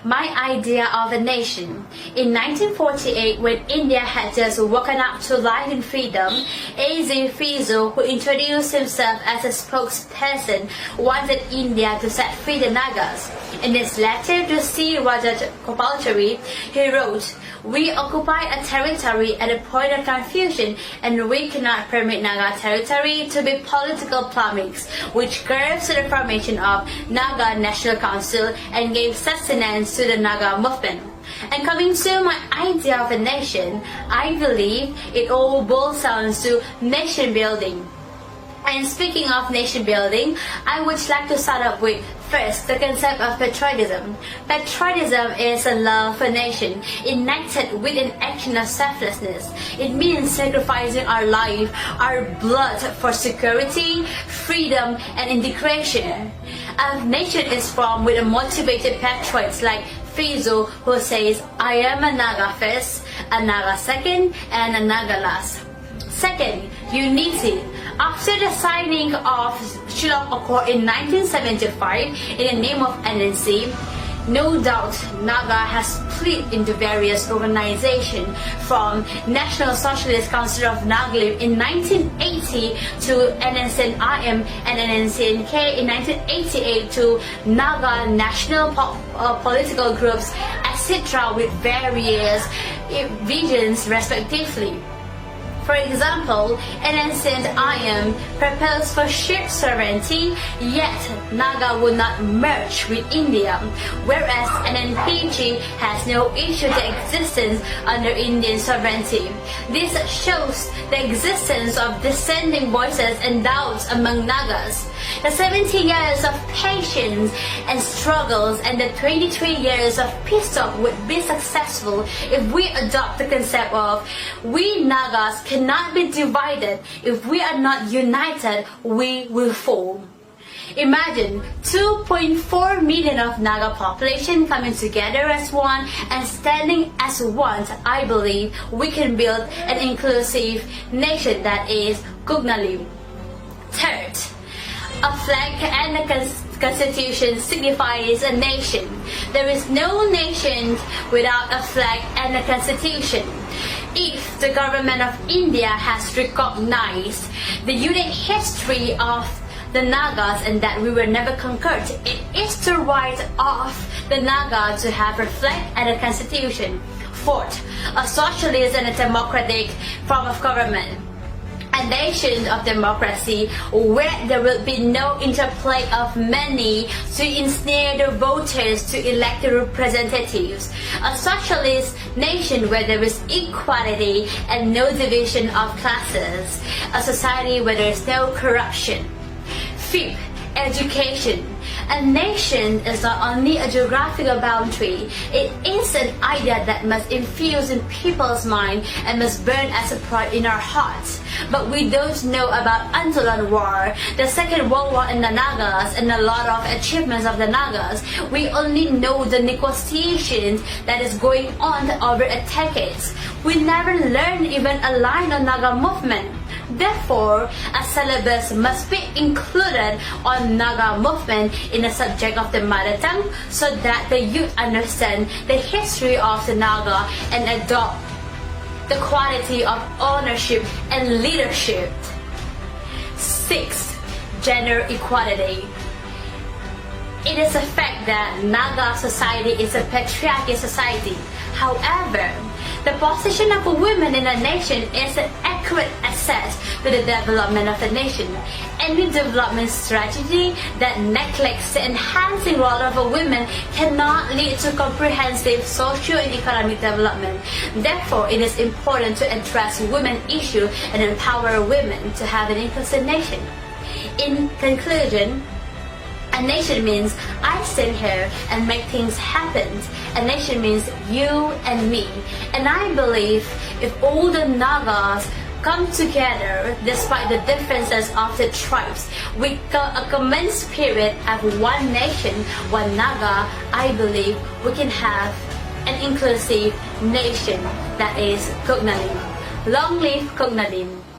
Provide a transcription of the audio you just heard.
my idea of a nation. In 1948, when India had just woken up to life in freedom, A.Z. Fizo, who introduced himself as a spokesperson, wanted India to set free the Nagas. In his letter to C. Rajat Gopalachari, he wrote, "We occupy a territory at a point of confusion, and we cannot permit Naga territory to be political polemics, which curbs the formation of Naga National Council and gave sustenance to the Naga movement." And coming to my idea of a nation, I believe it all boils down to nation building. And speaking of nation building, I would like to start up with first the concept of patriotism. Patriotism is a love for nation, enacted with an action of selflessness. It means sacrificing our life, our blood for security, freedom, and integration. A nation is formed with a motivated patriots like Fizo, who says, "I am a Naga first, a Naga second, and a Naga last." Second, unity. After the signing of Shillong Accord in 1975 in the name of NNC, no doubt Naga has split into various organizations, from National Socialist Council of Nagalim in 1980 to NNCN-IM and NNCN-K in 1988 to Naga National Political Groups, etc. with various visions respectively. For example, NNCN-IM proposed for shared sovereignty, yet Naga would not merge with India, whereas NNPG has no issue to existence under Indian sovereignty. This shows the existence of dissenting voices and doubts among Nagas. The 70 years of patience and struggles and the 23 years of peace talk would be successful if we adopt the concept of we Nagas cannot be divided. If we are not united, we will fall. Imagine 2.4 million of Naga population coming together as one and standing as one. I believe we can build an inclusive nation that is Nagalim. Third, a flag and a constitution signifies a nation. There is no nation without a flag and a constitution. If the government of India has recognized the unique history of the Nagas and that we were never conquered, it is the right of the Naga to have a flag and a constitution. Fourth, a socialist and a democratic form of government. A nation of democracy where there will be no interplay of many to ensnare the voters to elect the representatives. A socialist nation where there is equality and no division of classes. A society where there is no corruption. Fifth, education. A nation is not only a geographical boundary, it is an idea that must infuse in people's mind and must burn as a pride in our hearts. But we don't know about Antolan War, the Second World War in the Nagas, and a lot of achievements of the Nagas. We only know the negotiations that is going on over a decades. We never learned even a line on Naga movement. Therefore, a syllabus must be included on Naga movement in the subject of the mother tongue so that the youth understand the history of the Naga and adopt the quality of ownership and leadership. Sixth, gender equality. It is a fact that Naga society is a patriarchal society. However, the position of a woman in a nation is an accurate asset to the development of the nation. Any development strategy that neglects the enhancing role of a woman cannot lead to comprehensive social and economic development. Therefore, it is important to address women issues and empower women to have an inclusive nation. In conclusion, a nation means I stand here and make things happen. A nation means you and me. And I believe if all the Nagas come together despite the differences of the tribes with a common spirit of one nation, one Naga, I believe we can have an inclusive nation that is Nagalim. Long live Nagalim.